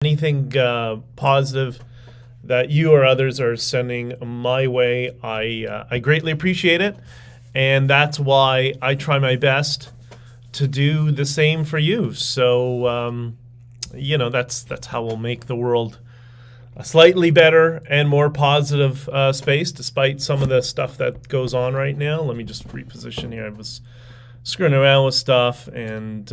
Anything positive that you or others are sending my way, I greatly appreciate it, and that's why I try my best to do the same for you. So that's how we'll make the world a slightly better and more positive space, despite some of the stuff that goes on right now. Let me just reposition here. I was screwing around with stuff, and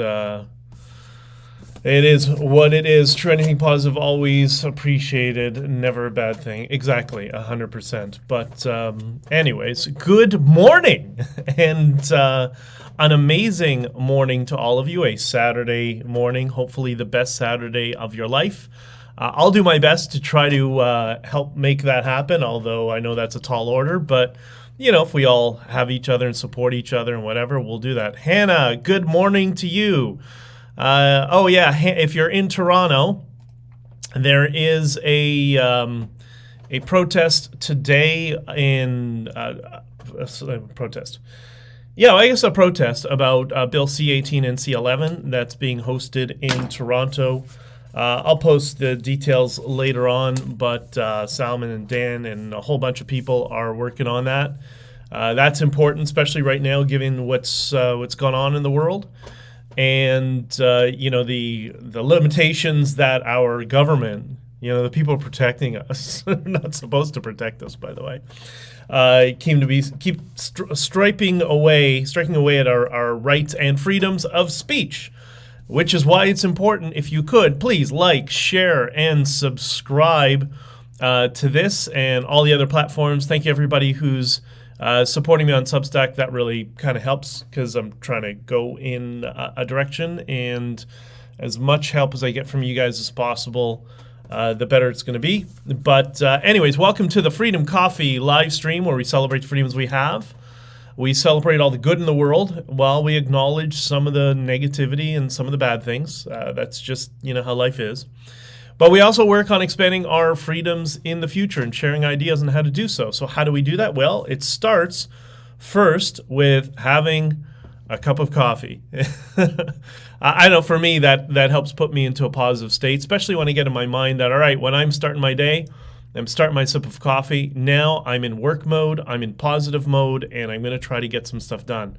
it is what it is. True, anything positive, always appreciated, never a bad thing. Exactly, 100%. But anyways, good morning, and an amazing morning to all of you. A Saturday morning, hopefully the best Saturday of your life. I'll do my best to try to help make that happen, although I know that's a tall order. But, if we all have each other and support each other and whatever, we'll do that. Hannah, good morning to you. If you're in Toronto, there is a protest today in protest. Yeah, I guess a protest about Bill C-18 and C-11 that's being hosted in Toronto. I'll post the details later on, but Salman and Dan and a whole bunch of people are working on that. That's important, especially right now, given what's gone on in the world. And, the limitations that our government, the people protecting us, not supposed to protect us, by the way, keep striking away at our rights and freedoms of speech, which is why it's important, if you could, please like, share, and subscribe to this and all the other platforms. Thank you, everybody who's supporting me on Substack. That really kind of helps because I'm trying to go in a direction, and as much help as I get from you guys as possible, the better it's going to be. But anyways, welcome to the Freedom Coffee live stream where we celebrate the freedoms we have. We celebrate all the good in the world while we acknowledge some of the negativity and some of the bad things. That's just, how life is. But we also work on expanding our freedoms in the future and sharing ideas on how to do so. So how do we do that? Well, it starts first with having a cup of coffee. I know for me that helps put me into a positive state, especially when I get in my mind that, all right, when I'm starting my day, I'm starting my sip of coffee. Now I'm in work mode, I'm in positive mode, and I'm going to try to get some stuff done.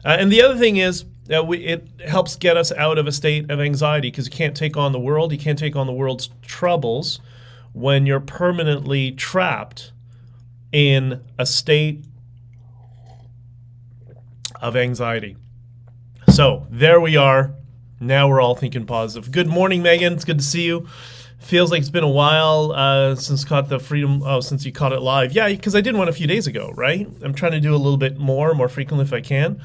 And the other thing is, it helps get us out of a state of anxiety because you can't take on the world. You can't take on the world's troubles when you're permanently trapped in a state of anxiety. So there we are. Now we're all thinking positive. Good morning, Megan. It's good to see you. Feels like it's been a while since you caught it live. Yeah, because I did one a few days ago, right? I'm trying to do a little bit more frequently if I can.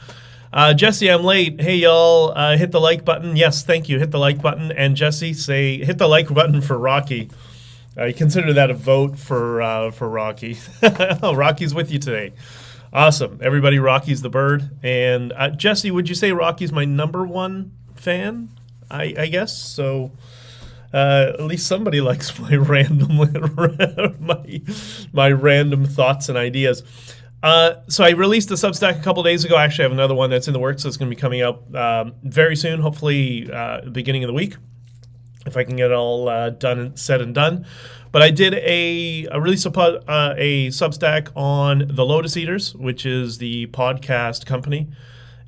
Jesse, I'm late. Hey, y'all, hit the like button. Yes, thank you. Hit the like button. And Jesse, hit the like button for Rocky. Consider that a vote for Rocky. Oh, Rocky's with you today. Awesome. Everybody, Rocky's the bird. And Jesse, would you say Rocky's my number one fan? I guess. So at least somebody likes my random my random thoughts and ideas. So I released a Substack a couple days ago. Actually, I have another one that's in the works that's going to be coming out very soon, hopefully the beginning of the week, if I can get it all said and done. But I did a Substack on the Lotus Eaters, which is the podcast company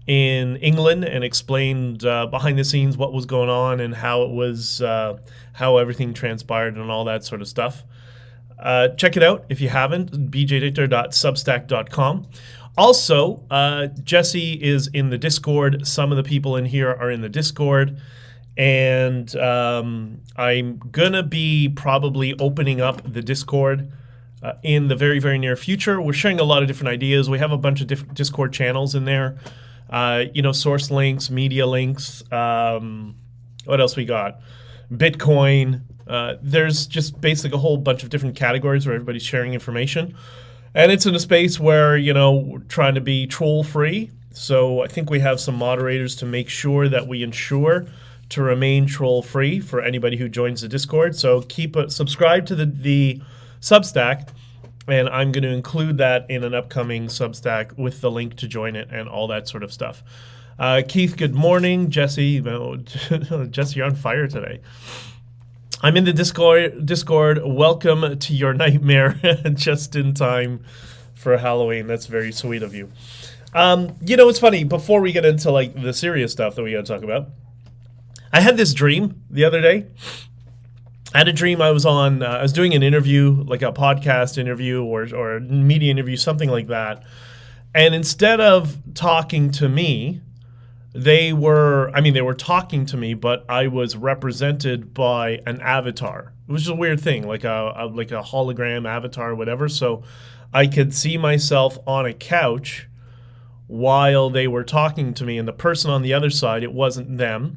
in England, and explained behind the scenes what was going on and how it was, how everything transpired and all that sort of stuff. Check it out if you haven't, bjdictor.substack.com. Also, Jesse is in the Discord. Some of the people in here are in the Discord. And I'm going to be probably opening up the Discord in the very, very near future. We're sharing a lot of different ideas. We have a bunch of different Discord channels in there. Source links, media links. What else we got? Bitcoin. There's just basically a whole bunch of different categories where everybody's sharing information. And it's in a space where, we're trying to be troll-free. So I think we have some moderators to make sure that we ensure to remain troll-free for anybody who joins the Discord. So subscribe to the Substack, and I'm going to include that in an upcoming Substack with the link to join it and all that sort of stuff. Keith, good morning. Jesse, Jesse, you're on fire today. I'm in the Discord. Welcome to your nightmare just in time for Halloween. That's very sweet of you. It's funny. Before we get into like the serious stuff that we got to talk about, I had this dream the other day. I had a dream I was on. I was doing an interview, like a podcast interview or a media interview, something like that. And instead of talking to me, they were talking to me, but I was represented by an avatar. It was just a weird thing, like a hologram avatar or whatever. So I could see myself on a couch while they were talking to me, and the person on the other side, it wasn't them.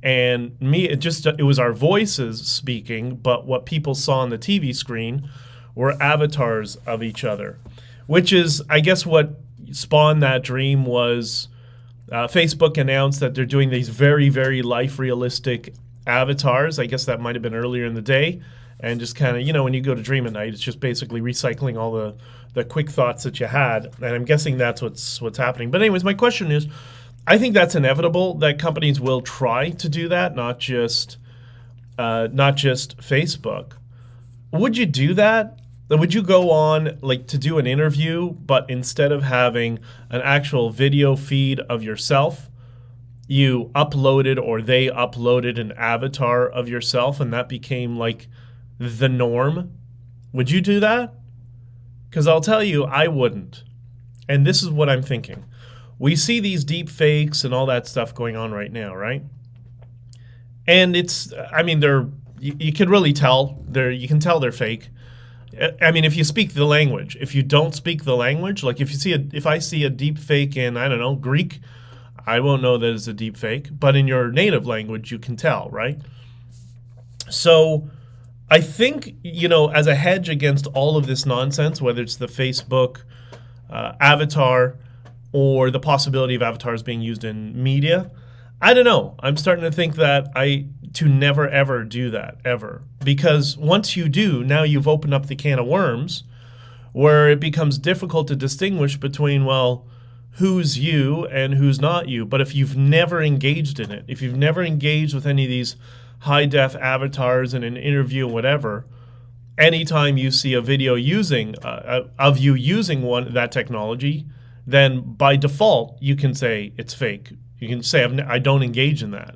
And me, it was our voices speaking, but what people saw on the TV screen were avatars of each other, which is, I guess, what spawned that dream was Facebook announced that they're doing these very, very life realistic avatars. I guess that might have been earlier in the day. And just kind of, when you go to dream at night, it's just basically recycling all the quick thoughts that you had. And I'm guessing that's what's happening. But anyways, my question is, I think that's inevitable that companies will try to do that, not just Facebook. Would you do that? Would you go on like to do an interview, but instead of having an actual video feed of yourself, you uploaded or they uploaded an avatar of yourself and that became like the norm? Would you do that? Because I'll tell you, I wouldn't. And this is what I'm thinking. We see these deep fakes and all that stuff going on right now, right? And you can really tell, you can tell they're fake. I mean, if you speak the language. If you don't speak the language, like if I see a deep fake in, I don't know, Greek, I won't know that it's a deep fake. But in your native language, you can tell, right? So I think, as a hedge against all of this nonsense, whether it's the Facebook avatar or the possibility of avatars being used in media, I don't know. I'm starting to think that to never, ever do that, ever. Because once you do, now you've opened up the can of worms where it becomes difficult to distinguish between, well, who's you and who's not you. But if you've never engaged in it, if you've never engaged with any of these high-def avatars in an interview or whatever, anytime you see a video of you using that technology, then by default, you can say it's fake. You can say, I don't engage in that.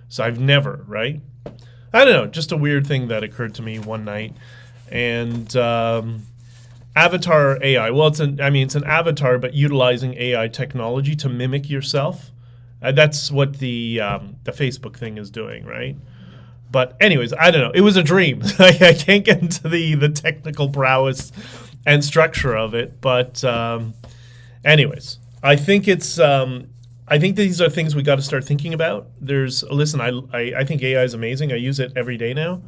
So I've never, right? I don't know, just a weird thing that occurred to me one night. And avatar AI, well, it's an avatar, but utilizing AI technology to mimic yourself. That's what the Facebook thing is doing, right? But anyways, I don't know. It was a dream. I can't get into the technical prowess and structure of it. But anyways, I think I think these are things we got to start thinking about. I think AI is amazing. I use it every day now.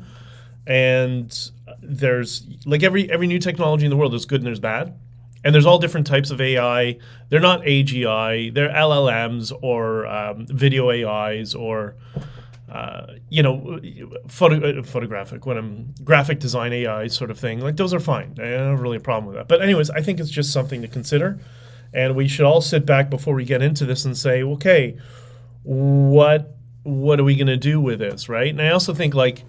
And there's like every new technology in the world, there's good and there's bad. And there's all different types of AI. They're not AGI, they're LLMs or video AIs or graphic design AI sort of thing. Like those are fine. I don't have really a problem with that. But anyways, I think it's just something to consider. And we should all sit back before we get into this and say, okay, what are we going to do with this, right? And I also think, like,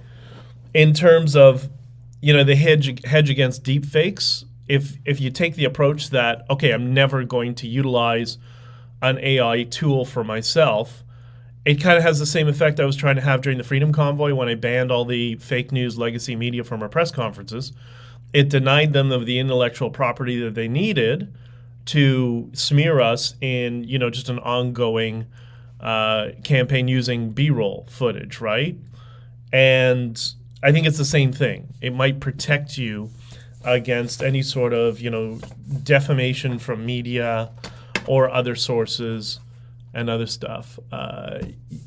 in terms of, the hedge against deep fakes, if you take the approach that, okay, I'm never going to utilize an AI tool for myself, it kind of has the same effect I was trying to have during the Freedom Convoy when I banned all the fake news legacy media from our press conferences. It denied them of the intellectual property that they needed to smear us in, just an ongoing campaign using B-roll footage, right? And I think it's the same thing. It might protect you against any sort of, defamation from media or other sources and other stuff.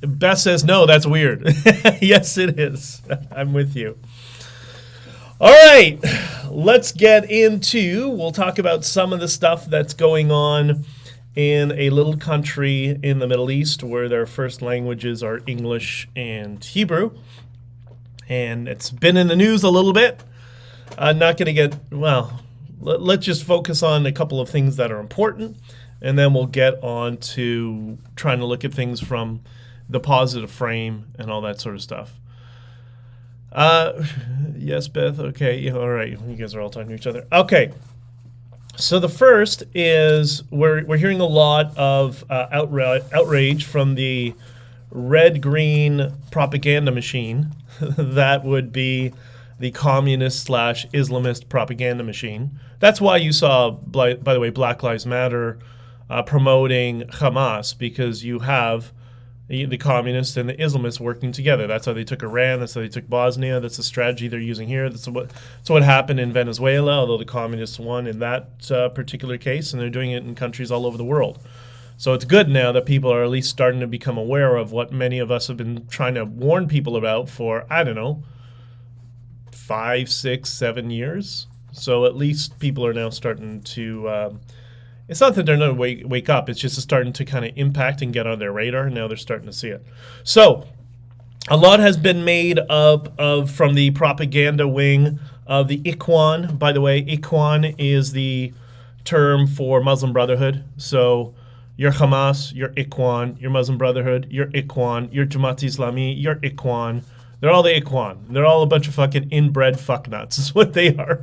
Beth says, no, that's weird. Yes, it is. I'm with you. All right, let's get we'll talk about some of the stuff that's going on in a little country in the Middle East where their first languages are English and Hebrew. And it's been in the news a little bit. I'm not going to let's just focus on a couple of things that are important, and then we'll get on to trying to look at things from the positive frame and all that sort of stuff. Uh, yes, Beth. Okay. Yeah, all right. You guys are all talking to each other. Okay. So the first is we're hearing a lot of outrage from the red-green propaganda machine. That would be the communist slash Islamist propaganda machine. That's why you saw, by the way, Black Lives Matter promoting Hamas, because you have the communists and the Islamists working together. That's how they took Iran. That's how they took Bosnia. That's the strategy they're using here. That's what happened in Venezuela, although the communists won in that particular case, and they're doing it in countries all over the world. So it's good now that people are at least starting to become aware of what many of us have been trying to warn people about for, I don't know, 5, 6, 7 years. So at least people are now starting to it's not that they're not wake up, it's just starting to kind of impact and get on their radar. Now they're starting to see it. So a lot has been made up of from the propaganda wing of the Ikhwan. By the way, Ikhwan is the term for Muslim Brotherhood. So you're Hamas, you're Ikhwan, you're Muslim Brotherhood, you're Ikhwan, you're Jamaat Islami, you're Ikhwan. They're all the Ikhwan. They're all a bunch of fucking inbred fucknuts is what they are.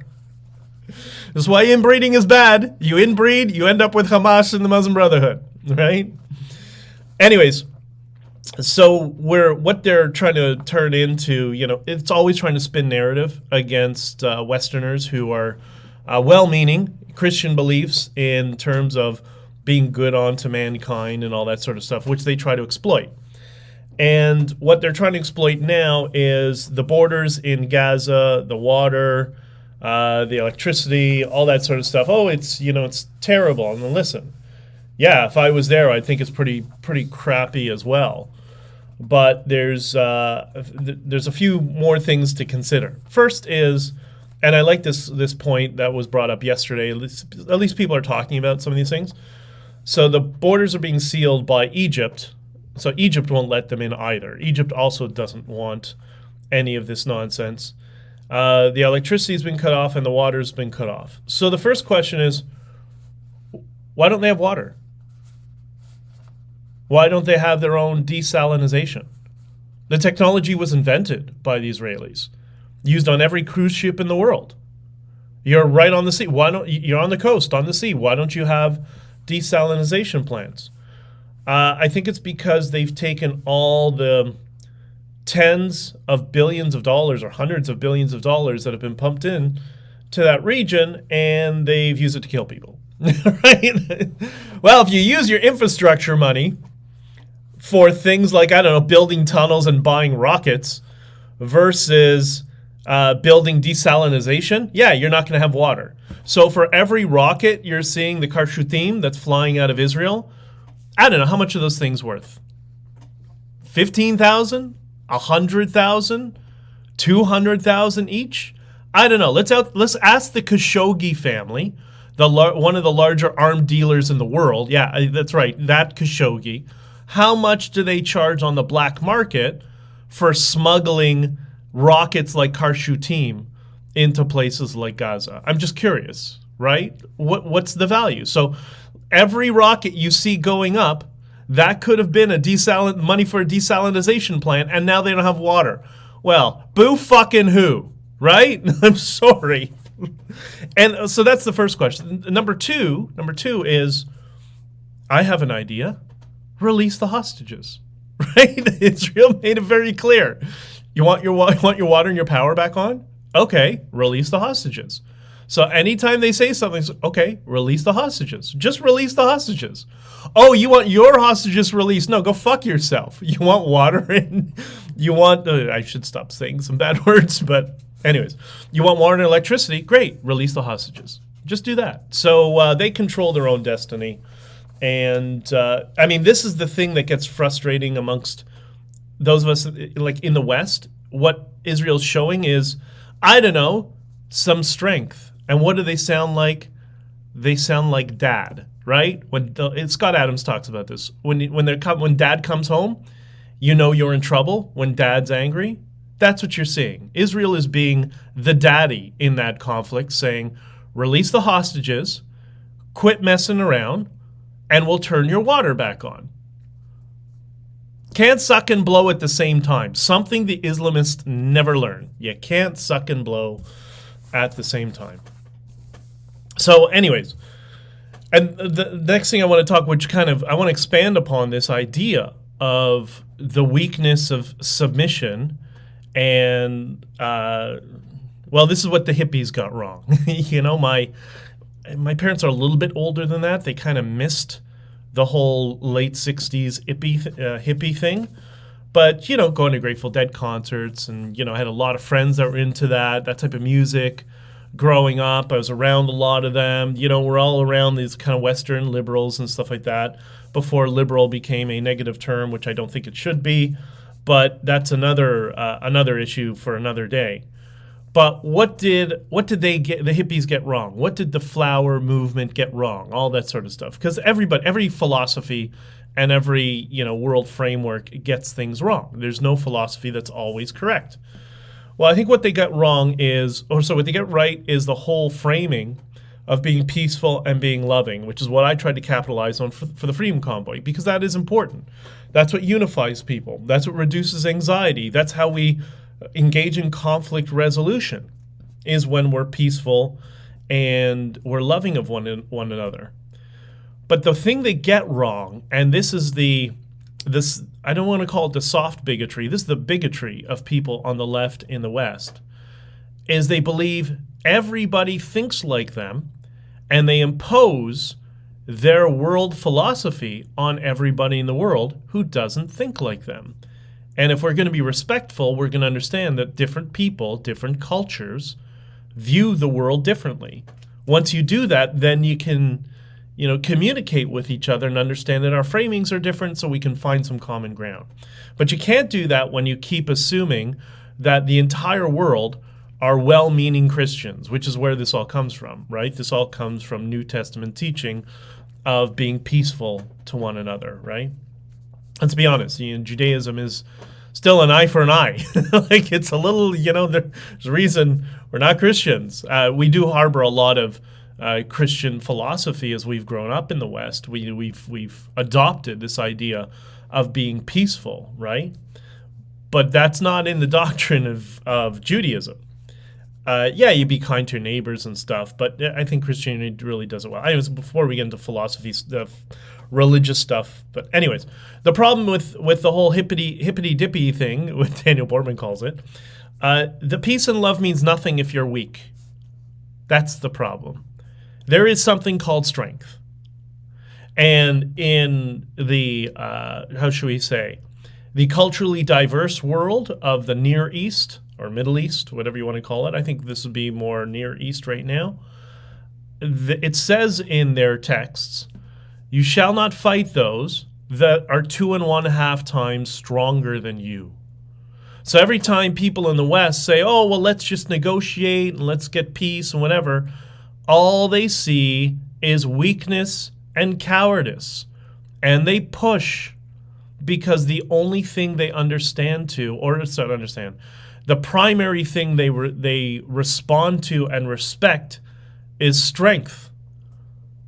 That's why inbreeding is bad. You inbreed, you end up with Hamas and the Muslim Brotherhood, right? Anyways, so what they're trying to turn into, it's always trying to spin narrative against Westerners who are well-meaning Christian beliefs in terms of being good onto mankind and all that sort of stuff, which they try to exploit. And what they're trying to exploit now is the borders in Gaza, the water, the electricity, all that sort of stuff. Oh, it's terrible. And then listen, yeah, if I was there, I'd think it's pretty crappy as well. But there's a few more things to consider. First is, and I like this point that was brought up yesterday. At least people are talking about some of these things. So the borders are being sealed by Egypt. So Egypt won't let them in either. Egypt also doesn't want any of this nonsense. The electricity's been cut off and the water's been cut off. So the first question is, why don't they have water? Why don't they have their own desalinization? The technology was invented by the Israelis, used on every cruise ship in the world. You're right on the sea. You're on the coast, on the sea. Why don't you have desalinization plants? I think it's because they've taken all the tens of billions of dollars or hundreds of billions of dollars that have been pumped in to that region, and they've used it to kill people. Right? Well, if you use your infrastructure money for things like, I don't know, building tunnels and buying rockets versus building desalinization, yeah, you're not going to have water. So for every rocket you're seeing, the Karshutim that's flying out of Israel, I don't know, how much are those things worth? 15,000? 100,000? 200,000 each? I don't know. Let's ask the Khashoggi family, one of the larger armed dealers in the world. Yeah, that's right, that Khashoggi. How much do they charge on the black market for smuggling rockets like Karshutim into places like Gaza? I'm just curious, right? What's the value? So every rocket you see going up, that could have been money for a desalinization plant, and now they don't have water. Well, boo fucking who, right? I'm sorry. And so that's the first question. Number two is, I have an idea. Release the hostages, right? Israel made it very clear. You want your water and your power back on? Okay, release the hostages. So anytime they say something, okay, release the hostages. Just release the hostages. Oh, you want your hostages released? No, go fuck yourself. You want water and you want, I should stop saying some bad words, but anyways, you want water and electricity? Great, release the hostages. Just do that. So they control their own destiny. And I mean, this is the thing that gets frustrating amongst those of us like in the West. What Israel's showing is, I don't know, some strength. And what do they sound like? They sound like dad, right? Scott Adams talks about this. When dad comes home, you know you're in trouble. When dad's angry, that's what you're seeing. Israel is being the daddy in that conflict, saying, release the hostages, quit messing around, and we'll turn your water back on. can't suck and blow at the same time. Something the Islamists never learn. You can't suck and blow at the same time. So anyways, and the next thing I want to talk, which kind of, I want to expand upon this idea of the weakness of submission and, well, this is what the hippies got wrong. You know, my parents are a little bit older than that. They kind of missed the whole late 60s hippie thing. But, you know, going to Grateful Dead concerts and, you know, I had a lot of friends that were into that type of music. Growing up, I was around a lot of them. You know, we're all around these kind of Western liberals and stuff like that before liberal became a negative term, which I don't think it should be. But that's another issue for another day. But what did the hippies get wrong? What did the flower movement get wrong? All that sort of stuff. Because every philosophy and every, you know, world framework gets things wrong. There's no philosophy that's always correct. Well, I think what they got wrong is, what they get right is the whole framing of being peaceful and being loving, which is what I tried to capitalize on for the Freedom Convoy, because that is important. That's what unifies people. That's what reduces anxiety. That's how we engage in conflict resolution, is when we're peaceful and we're loving of one another. But the thing they get wrong, and this is this, I don't want to call it the soft bigotry, this is the bigotry of people on the left in the West, is they believe everybody thinks like them and they impose their world philosophy on everybody in the world who doesn't think like them. And if we're going to be respectful, we're going to understand that different people, different cultures view the world differently. Once you do that, then you can, you know, communicate with each other and understand that our framings are different so we can find some common ground. But you can't do that when you keep assuming that the entire world are well-meaning Christians, which is where this all comes from, right? This all comes from New Testament teaching of being peaceful to one another, right? Let's be honest, you know, Judaism is still an eye for an eye. Like, it's a little, you know, there's a reason we're not Christians. We do harbor a lot of Christian philosophy as we've grown up in the West. We've adopted this idea of being peaceful, right? But that's not in the doctrine of Judaism. Yeah, you be kind to your neighbors and stuff, but I think Christianity really does it well. Anyways, before we get into philosophy stuff, religious stuff, but anyways, the problem with the whole hippity-dippy thing, what Daniel Bortman calls it, the peace and love means nothing if you're weak. That's the problem. There is something called strength. And in the, how should we say, the culturally diverse world of the Near East, or Middle East, whatever you want to call it, I think this would be more Near East right now, it says in their texts, you shall not fight those that are 2.5 times stronger than you. So every time people in the West say, oh, well, let's just negotiate and let's get peace and whatever, all they see is weakness and cowardice. And they push because the only thing they the primary thing they respond to and respect is strength.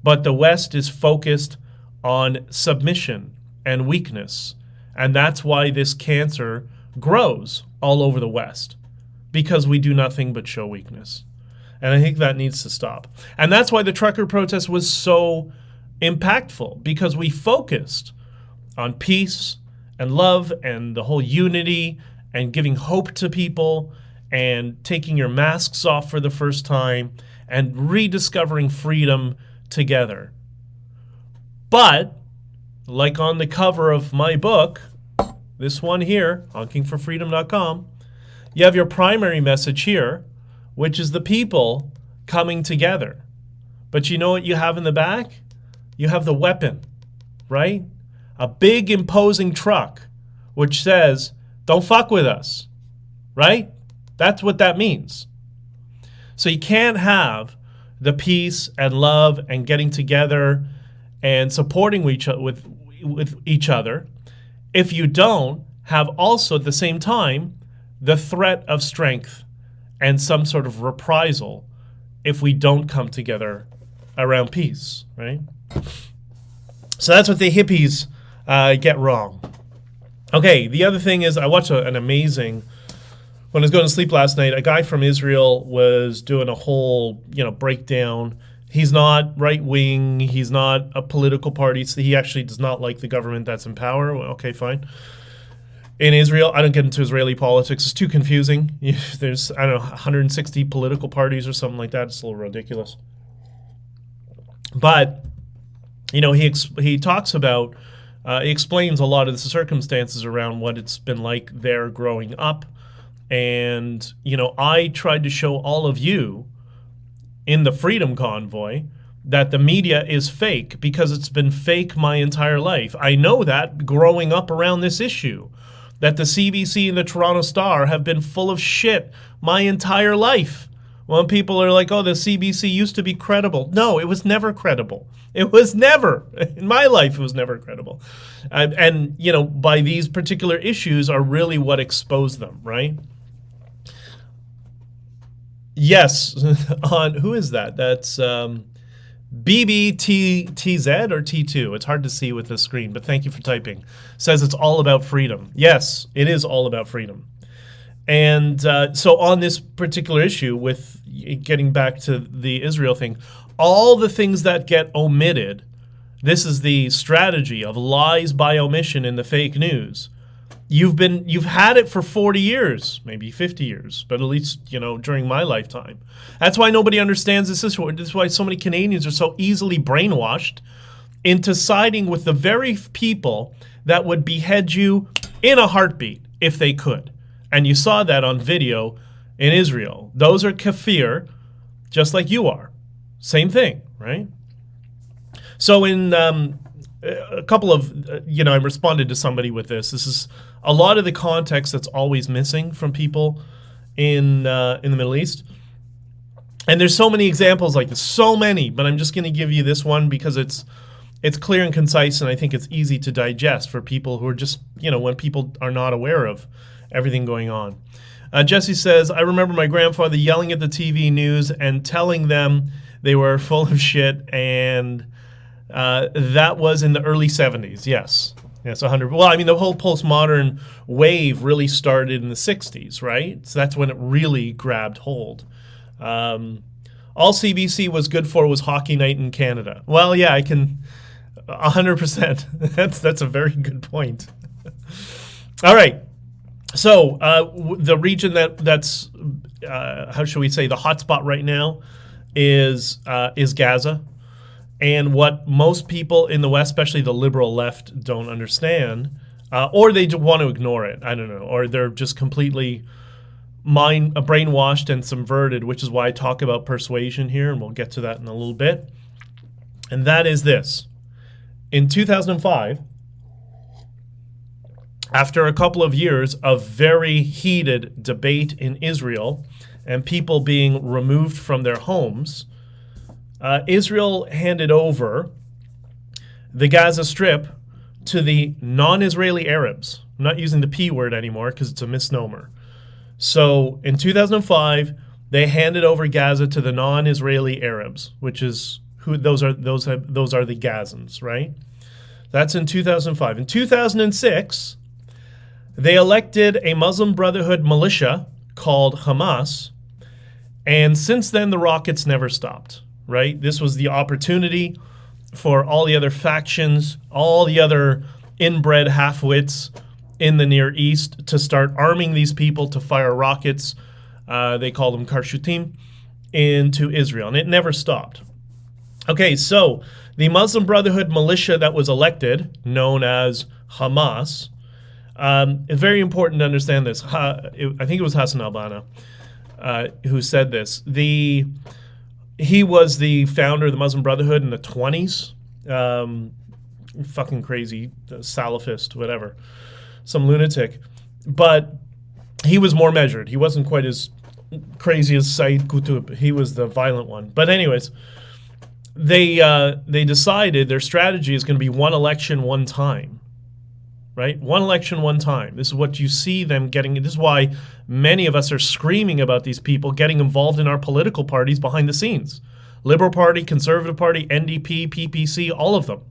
But the West is focused on submission and weakness. And that's why this cancer grows all over the West, because we do nothing but show weakness. And I think that needs to stop. And that's why the trucker protest was so impactful, because we focused on peace and love and the whole unity and giving hope to people and taking your masks off for the first time and rediscovering freedom together. But, like on the cover of my book, this one here, honkingforfreedom.com, you have your primary message here, which is the people coming together. But you know what you have in the back? You have the weapon, right? A big imposing truck, which says, don't fuck with us, right? That's what that means. So you can't have the peace and love and getting together and supporting with each other if you don't have also at the same time the threat of strength and some sort of reprisal if we don't come together around peace, right? So that's what the hippies get wrong. Okay, the other thing is I watched an amazing, when I was going to sleep last night, a guy from Israel was doing a whole, breakdown. He's not right wing. He's not a political party. So he actually does not like the government that's in power. Well, okay, fine. In Israel, I don't get into Israeli politics. It's too confusing. There's, I don't know, 160 political parties or something like that. It's a little ridiculous. But, he talks about, he explains a lot of the circumstances around what it's been like there growing up. And, I tried to show all of you in the Freedom Convoy that the media is fake because it's been fake my entire life. I know that growing up around this issue, that the CBC and the Toronto Star have been full of shit my entire life. When people are like, oh, the CBC used to be credible. No, it was never credible. It was never. In my life, it was never credible. And by these particular issues are really what exposed them, right? Yes. On who is that? That's BBTZ or T2. It's hard to see with the screen, but thank you for typing. Says it's all about freedom. Yes, it is all about freedom. And so on this particular issue, with getting back to the Israel thing, all the things that get omitted, this is the strategy of lies by omission in the fake news. You've had it for 40 years, maybe 50 years, but at least, during my lifetime. That's why nobody understands this issue. This is why so many Canadians are so easily brainwashed into siding with the very people that would behead you in a heartbeat if they could. And you saw that on video in Israel. Those are kafir, just like you are. Same thing, right? So in a couple of, I responded to somebody with this. This is a lot of the context that's always missing from people in the Middle East. And there's so many examples like this, so many, but I'm just going to give you this one because it's clear and concise, and I think it's easy to digest for people who are just, when people are not aware of everything going on. Jesse says, I remember my grandfather yelling at the TV news and telling them they were full of shit, and that was in the early 70s. Yes, 100. Well, I mean, the whole postmodern wave really started in the 60s, right? So that's when it really grabbed hold. All CBC was good for was Hockey Night in Canada. Well, yeah, I can 100%. That's a very good point. All right. So the region that's how should we say the hotspot right now is Gaza, and what most people in the West, especially the liberal left, don't understand, or they want to ignore it. I don't know, or they're just completely brainwashed and subverted, which is why I talk about persuasion here, and we'll get to that in a little bit. And that is this: in 2005. After a couple of years of very heated debate in Israel and people being removed from their homes, Israel handed over the Gaza Strip to the non-Israeli Arabs. I'm not using the P word anymore because it's a misnomer. So in 2005, they handed over Gaza to the non-Israeli Arabs, which is who those are the Gazans, right? That's in 2005. In 2006, they elected a Muslim Brotherhood militia called Hamas, and since then the rockets never stopped, right? This was the opportunity for all the other factions, all the other inbred half-wits in the Near East to start arming these people to fire rockets, they call them karshutim, into Israel, and it never stopped. Okay, so the Muslim Brotherhood militia that was elected, known as Hamas, it's very important to understand this. I think it was Hassan al-Banna who said this. He was the founder of the Muslim Brotherhood in the 20s. Fucking crazy, Salafist, whatever. Some lunatic. But he was more measured. He wasn't quite as crazy as Said Qutb. He was the violent one. But anyways, they decided their strategy is going to be one election, one time. Right? One election, one time. This is what you see them getting. This is why many of us are screaming about these people getting involved in our political parties behind the scenes. Liberal Party, Conservative Party, NDP, PPC, all of them.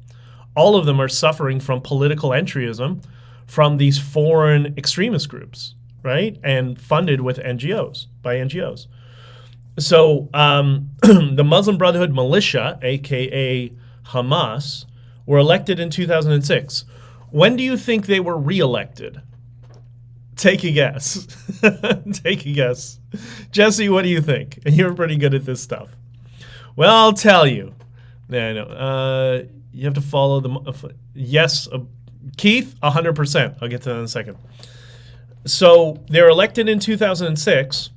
All of them are suffering from political entryism, from these foreign extremist groups, right? And funded with NGOs, by NGOs. So the Muslim Brotherhood militia, aka Hamas, were elected in 2006. When do you think they were re-elected? Take a guess. Take a guess. Jesse, what do you think? You're pretty good at this stuff. Well, I'll tell you. No, you have to follow the... Yes, Keith, 100%. I'll get to that in a second. So they were elected in 2006,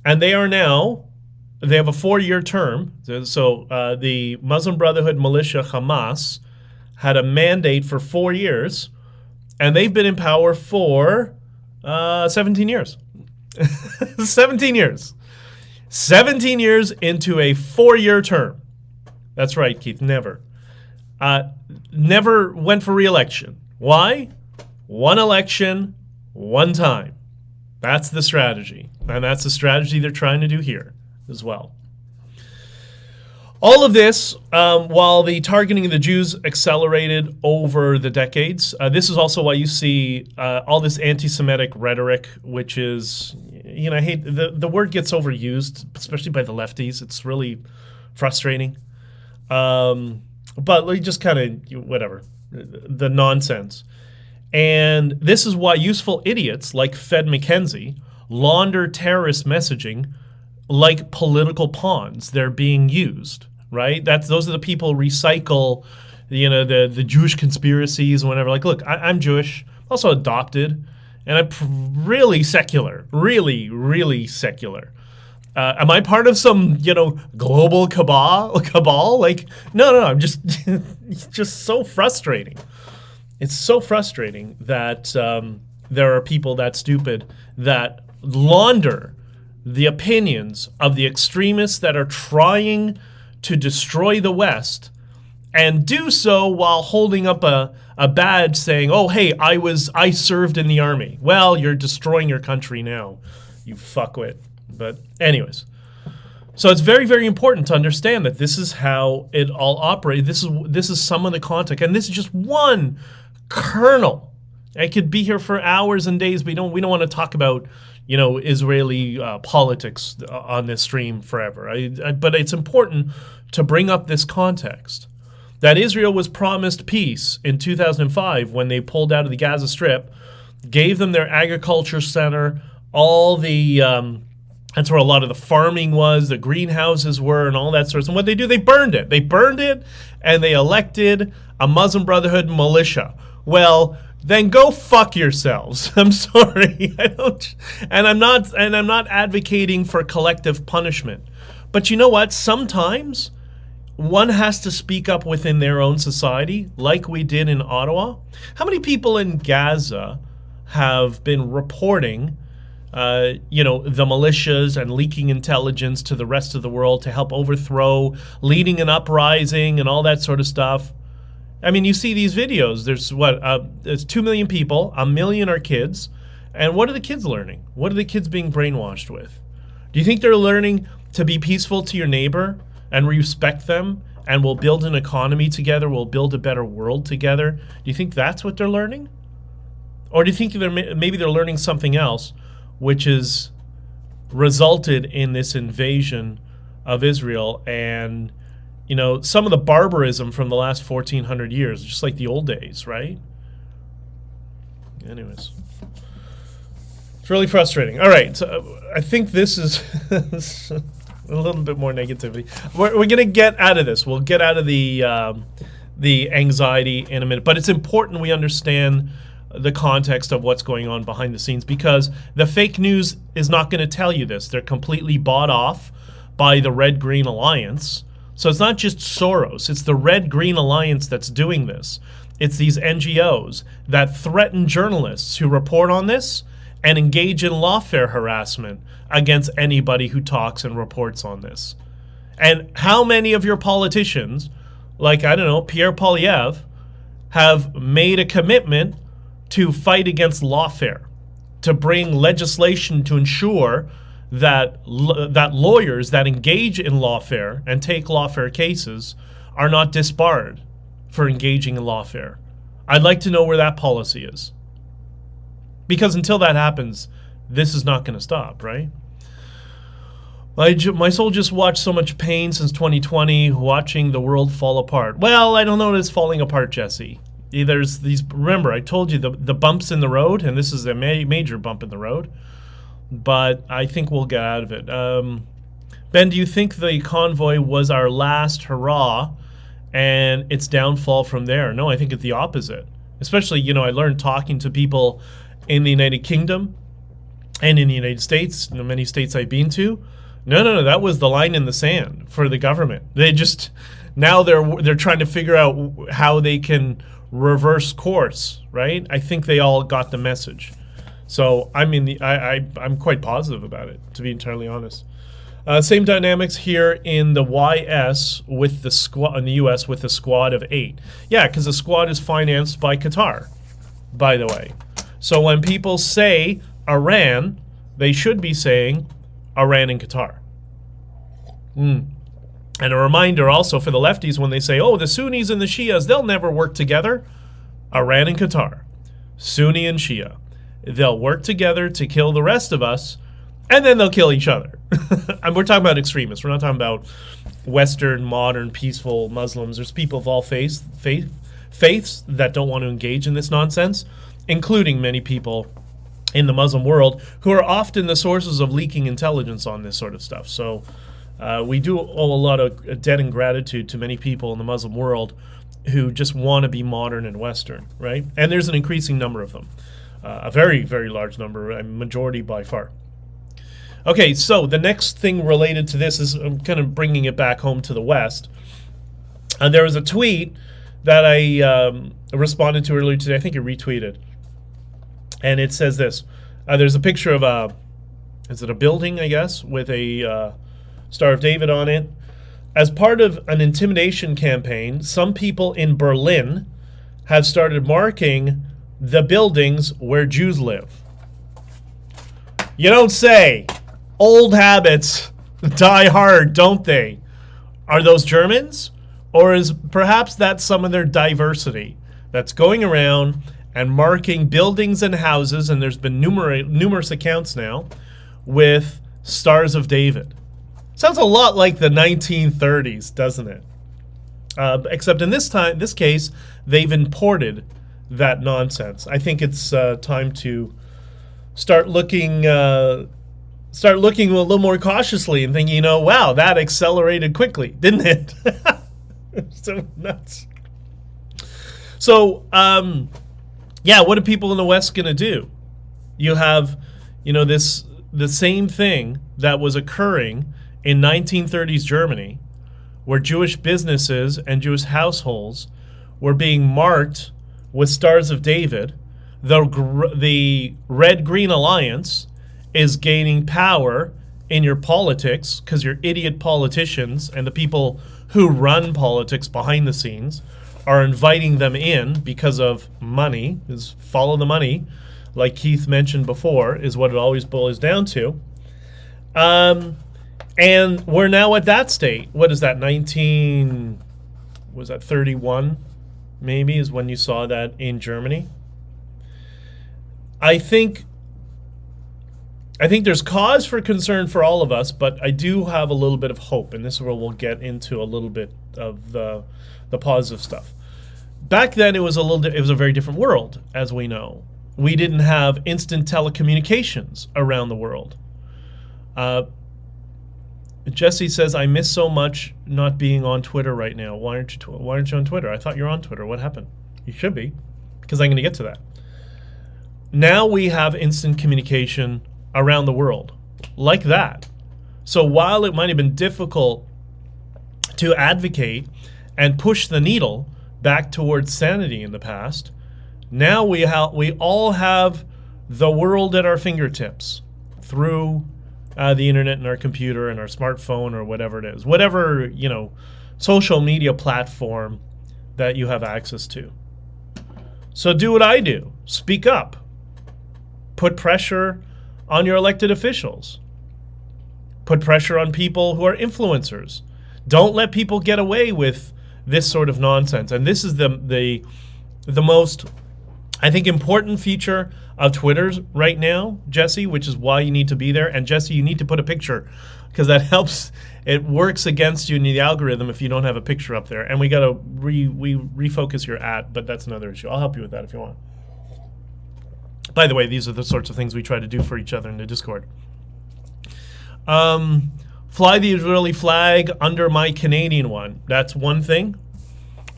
and they are now... They have a 4-year term. So the Muslim Brotherhood militia, Hamas, had a mandate for 4 years, and they've been in power for 17 years. 17 years. 17 years into a 4-year term. That's right, Keith, never. Never went for re-election. Why? One election, one time. That's the strategy. And that's the strategy they're trying to do here as well. All of this, while the targeting of the Jews accelerated over the decades, this is also why you see all this anti-Semitic rhetoric, which is, I hate, the word gets overused, especially by the lefties. It's really frustrating. But just kind of, whatever, the nonsense. And this is why useful idiots like Fed McKenzie launder terrorist messaging like political pawns. They're being used, right? Those are the people who recycle, the Jewish conspiracies and whatever. Like, look, I'm Jewish, also adopted, and I'm really secular, really, really secular. Am I part of some, global cabal? Like, no, I'm just, it's just so frustrating. It's so frustrating that there are people that stupid that launder the opinions of the extremists that are trying to destroy the West, and do so while holding up a badge saying, oh, hey, I served in the army. Well, you're destroying your country now, you fuckwit. But anyways, so it's very, very important to understand that this is how it all operates. This is some of the context, and this is just one kernel. I could be here for hours and days, but we don't want to talk about Israeli politics on this stream forever. But it's important to bring up this context that Israel was promised peace in 2005 when they pulled out of the Gaza Strip, gave them their agriculture center, all the that's where a lot of the farming was, the greenhouses were, and all that sort of stuff. And what they do, they burned it. They burned it, and they elected a Muslim Brotherhood militia. Well, then go fuck yourselves. I'm sorry. I'm not advocating for collective punishment. But you know what? Sometimes one has to speak up within their own society, like we did in Ottawa. How many people in Gaza have been reporting the militias and leaking intelligence to the rest of the world to help overthrow, leading an uprising and all that sort of stuff? I mean, you see these videos. There's 2 million people, 1 million are kids. And what are the kids learning? What are the kids being brainwashed with? Do you think they're learning to be peaceful to your neighbor and respect them, and we'll build an economy together, we'll build a better world together? Do you think that's what they're learning? Or do you think maybe they're learning something else, which has resulted in this invasion of Israel and some of the barbarism from the last 1,400 years, just like the old days, right? Anyways, it's really frustrating. All right, so I think this is a little bit more negativity. We're going to get out of this. We'll get out of the anxiety in a minute. But it's important we understand the context of what's going on behind the scenes, because the fake news is not going to tell you this. They're completely bought off by the Red-Green Alliance. So it's not just Soros, it's the Red-Green Alliance that's doing this. It's these NGOs that threaten journalists who report on this and engage in lawfare harassment against anybody who talks and reports on this. And how many of your politicians, like, Pierre Poilievre, have made a commitment to fight against lawfare, to bring legislation to ensure that lawyers that engage in lawfare and take lawfare cases are not disbarred for engaging in lawfare? I'd like to know where that policy is. Because until that happens, this is not going to stop, right? My soul just watched so much pain since 2020, watching the world fall apart. Well, I don't know that it's falling apart, Jesse. There's these, remember, I told you the bumps in the road, and this is a major bump in the road, but I think we'll get out of it. Ben, do you think the convoy was our last hurrah and its downfall from there? No, I think it's the opposite. Especially, I learned talking to people in the United Kingdom and in the United States, many states I've been to. No, that was the line in the sand for the government. They just, now they're trying to figure out how they can reverse course, right? I think they all got the message. So I'm quite positive about it, to be entirely honest. Same dynamics here in the YS with the squad in the US with the squad of 8. Yeah, because the squad is financed by Qatar, by the way. So when people say Iran, they should be saying Iran and Qatar. And a reminder also for the lefties when they say, oh, the Sunnis and the Shias, they'll never work together. Iran and Qatar, Sunni and Shia. They'll work together to kill the rest of us, and then they'll kill each other. And we're talking about extremists. We're not talking about Western, modern, peaceful Muslims. There's people of all faiths that don't want to engage in this nonsense, including many people in the Muslim world who are often the sources of leaking intelligence on this sort of stuff. So we do owe a lot of debt and gratitude to many people in the Muslim world who just want to be modern and Western, right? And there's an increasing number of them. A very, very large number, a majority by far. Okay, so the next thing related to this is I'm kind of bringing it back home to the West. There was a tweet that I responded to earlier today. I think you retweeted. And it says this. There's a picture of is it a building, I guess, with a Star of David on it. As part of an intimidation campaign, some people in Berlin have started marking the buildings where Jews live. You don't say. Old habits die hard, don't they? Are those Germans? Or is perhaps that some of their diversity that's going around and marking buildings and houses, and there's been numerous accounts now, with Stars of David? Sounds a lot like the 1930s, doesn't it? Except in this case, they've imported that nonsense. I think it's time to start looking a little more cautiously and thinking, wow, that accelerated quickly, didn't it? So nuts. So, yeah, what are people in the West going to do? You have, the same thing that was occurring in 1930s Germany, where Jewish businesses and Jewish households were being marked with Stars of David. The Red-Green Alliance is gaining power in your politics because your idiot politicians and the people who run politics behind the scenes are inviting them in because of money. Is follow the money, like Keith mentioned before, is what it always boils down to. And we're now at that state. What is that, 31 maybe is when you saw that in Germany? I think there's cause for concern for all of us, but I do have a little bit of hope, and this is where we'll get into a little bit of the positive stuff. Back then, it was a very different world, as we know. We didn't have instant telecommunications around the world. Jesse says, I miss so much not being on Twitter right now. Why aren't you on Twitter? I thought you were on Twitter. What happened? You should be, because I'm going to get to that. Now we have instant communication around the world like that. So while it might have been difficult to advocate and push the needle back towards sanity in the past, now we all have the world at our fingertips through the internet and our computer and our smartphone or whatever it is, whatever social media platform that you have access to. So do what I do. Speak up. Put pressure on your elected officials. Put pressure on people who are influencers. Don't let people get away with this sort of nonsense. And this is the most I think important feature of Twitter's right now, Jesse, which is why you need to be there. And Jesse, you need to put a picture because that helps. It works against you in the algorithm if you don't have a picture up there. And we got to refocus your @, but that's another issue. I'll help you with that if you want. By the way, these are the sorts of things we try to do for each other in the Discord. Fly the Israeli flag under my Canadian one. That's one thing.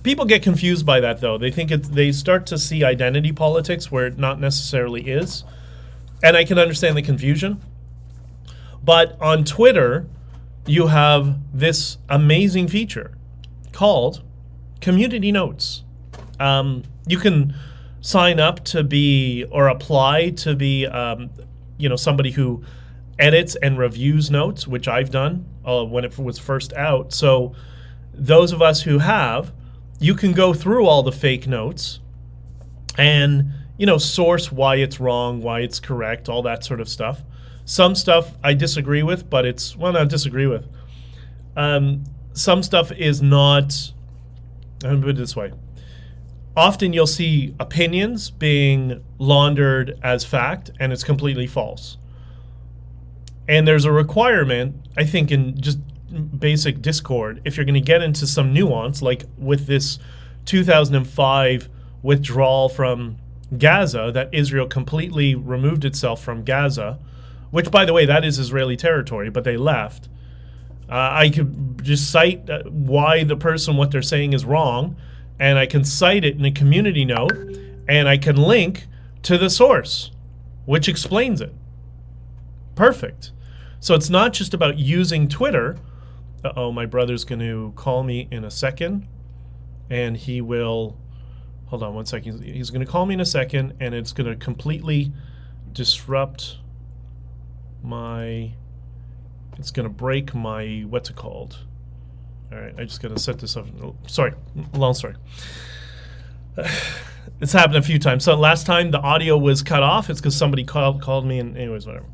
People get confused by that, though. They think they start to see identity politics where it not necessarily is. And I can understand the confusion. But on Twitter, you have this amazing feature called Community Notes. You can sign up to be, or apply to be, somebody who edits and reviews notes, which I've done when it was first out. So those of us who have, you can go through all the fake notes and, source why it's wrong, why it's correct, all that sort of stuff. Some stuff I disagree with, but not disagree with. Some stuff is not, I'm going to put it this way. Often you'll see opinions being laundered as fact, and it's completely false. And there's a requirement, I think, in just basic Discord, if you're going to get into some nuance, like with this 2005 withdrawal from Gaza, that Israel completely removed itself from Gaza, which, by the way, that is Israeli territory, but they left. I could just cite why what they're saying is wrong, and I can cite it in a community note, and I can link to the source, which explains it. Perfect. So it's not just about using Twitter. Uh-oh, my brother's going to call me in a second, and he will, hold on one second. He's going to call me in a second, and it's going to completely disrupt it's going to break my, what's it called? All right, I just got to set this up. Sorry, long story. It's happened a few times. So last time the audio was cut off, it's because somebody called me, and anyways, whatever.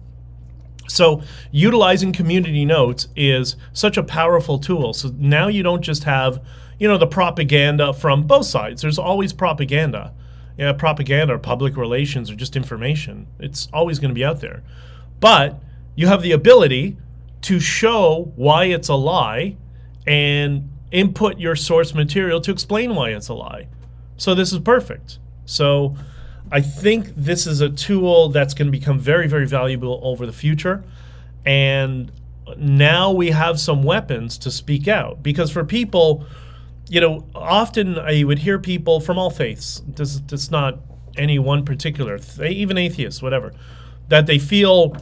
So utilizing community notes is such a powerful tool. So now you don't just have, the propaganda from both sides. There's always propaganda. Propaganda or public relations or just information. It's always going to be out there. But you have the ability to show why it's a lie and input your source material to explain why it's a lie. So this is perfect. So I think this is a tool that's going to become very, very valuable over the future. And now we have some weapons to speak out. Because for people, often I would hear people from all faiths, this is not any one particular, even atheists, whatever, that they feel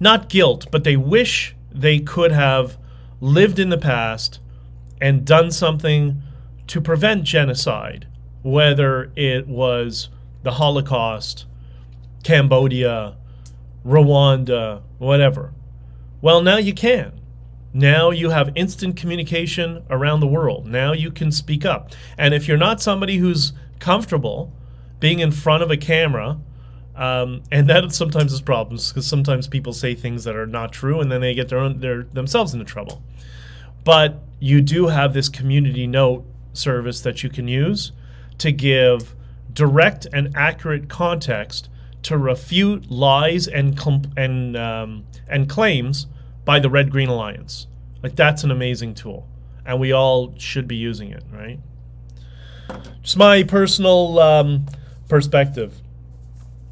not guilt, but they wish they could have lived in the past and done something to prevent genocide, whether it was the Holocaust, Cambodia, Rwanda, whatever. Well, now you can. Now you have instant communication around the world. Now you can speak up. And if you're not somebody who's comfortable being in front of a camera, and that sometimes is problems, because sometimes people say things that are not true, and then they get themselves into trouble. But you do have this community note service that you can use to give direct and accurate context to refute lies and claims by the Red Green Alliance. Like, that's an amazing tool, and we all should be using it, right? Just my personal perspective.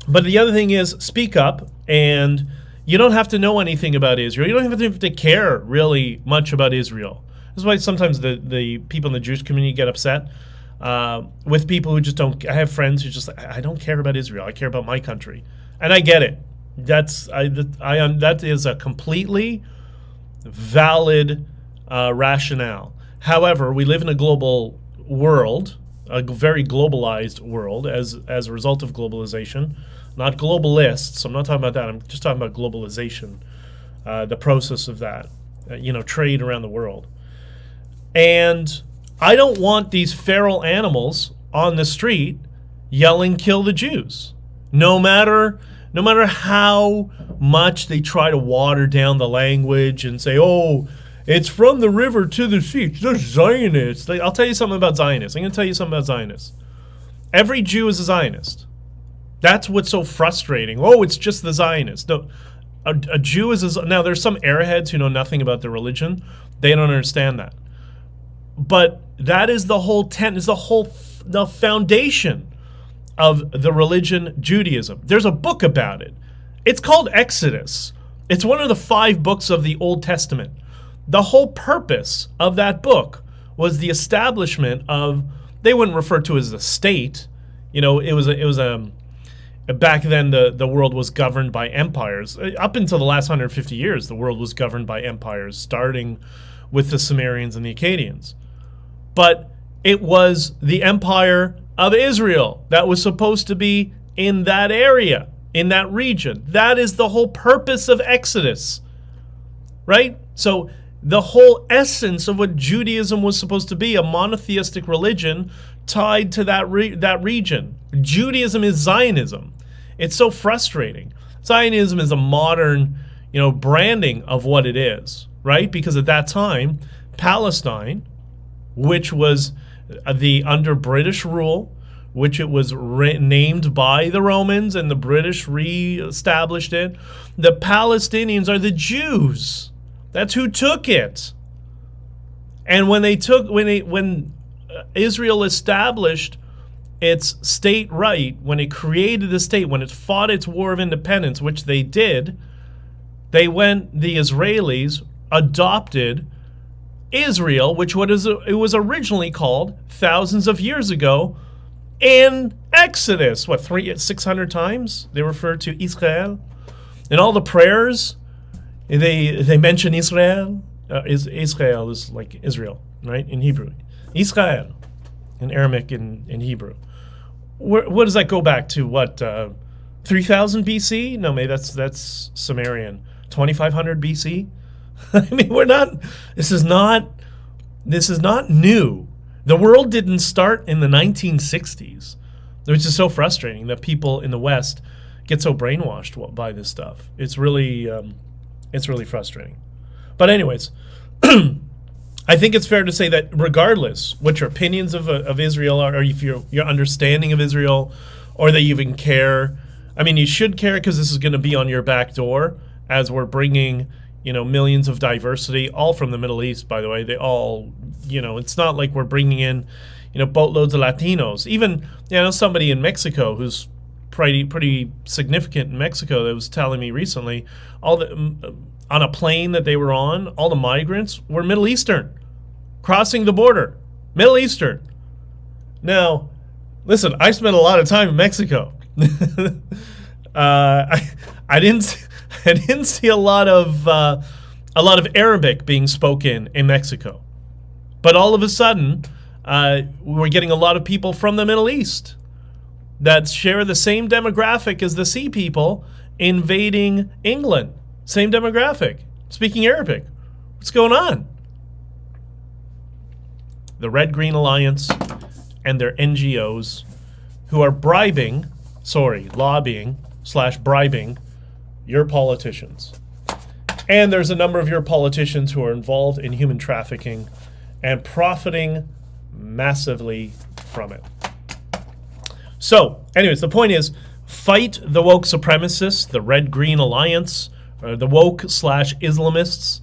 But the other thing is, speak up, and you don't have to know anything about Israel. You don't even have to care really much about Israel. This is why sometimes the people in the Jewish community get upset with people who just don't. I have friends who just, I don't care about Israel. I care about my country, and I get it. That is a completely valid rationale. However, we live in a global world, a very globalized world as a result of globalization. Not globalists. I'm not talking about that. I'm just talking about globalization, the process of that, trade around the world. And I don't want these feral animals on the street yelling, "Kill the Jews." No matter how much they try to water down the language and say, "Oh, it's from the river to the sea. They're Zionists." I'll tell you something about Zionists. I'm going to tell you something about Zionists. Every Jew is a Zionist. That's what's so frustrating. Oh, it's just the Zionists. No, a Jew is now. There's some airheads who know nothing about the religion. They don't understand that. But that is the whole the foundation of the religion Judaism. There's a book about it. It's called Exodus. It's one of the 5 books of the Old Testament. The whole purpose of that book was the establishment of, they wouldn't refer to it as a state. You know, it was back then the world was governed by empires. Up until the last 150 years, the world was governed by empires, starting with the Sumerians and the Akkadians. But it was the empire of Israel that was supposed to be in that area, in that region. That is the whole purpose of Exodus, right? So the whole essence of what Judaism was supposed to be, a monotheistic religion tied to that region. Judaism is Zionism. It's so frustrating. Zionism is a modern, branding of what it is, right? Because at that time, Palestine, which was under British rule, which it was named by the Romans and the British re-established it. The Palestinians are the Jews. That's who took it. And when Israel established its state right, when it created the state, when it fought its war of independence, which they did, the Israelis adopted Israel, which it was originally called thousands of years ago in Exodus. 600 times they refer to Israel. In all the prayers, they mention Israel. Israel is like Israel, right? In Hebrew. Israel in Aramaic and Hebrew. What does that go back to? 3000 BC? No, maybe that's Sumerian. 2500 BC? I mean, this is not new. The world didn't start in the 1960s, which is so frustrating that people in the West get so brainwashed by this stuff. It's really frustrating. But anyways, I think it's fair to say that regardless what your opinions of Israel are, or if your understanding of Israel, or that you even care, I mean, you should care because this is going to be on your back door as we're bringing millions of diversity, all from the Middle East, by the way. They all, it's not like we're bringing in, boatloads of Latinos. Even, somebody in Mexico who's pretty significant in Mexico that was telling me recently, on a plane that they were on, all the migrants were Middle Eastern, crossing the border, Middle Eastern. Now, listen, I spent a lot of time in Mexico. I didn't see a lot of Arabic being spoken in Mexico, but all of a sudden, we're getting a lot of people from the Middle East that share the same demographic as the Sea people invading England. Same demographic, speaking Arabic. What's going on? The Red Green Alliance and their NGOs who are lobbying/bribing your politicians. And there's a number of your politicians who are involved in human trafficking and profiting massively from it. So, anyways, the point is, fight the woke supremacists, the Red Green Alliance, or the woke/Islamists.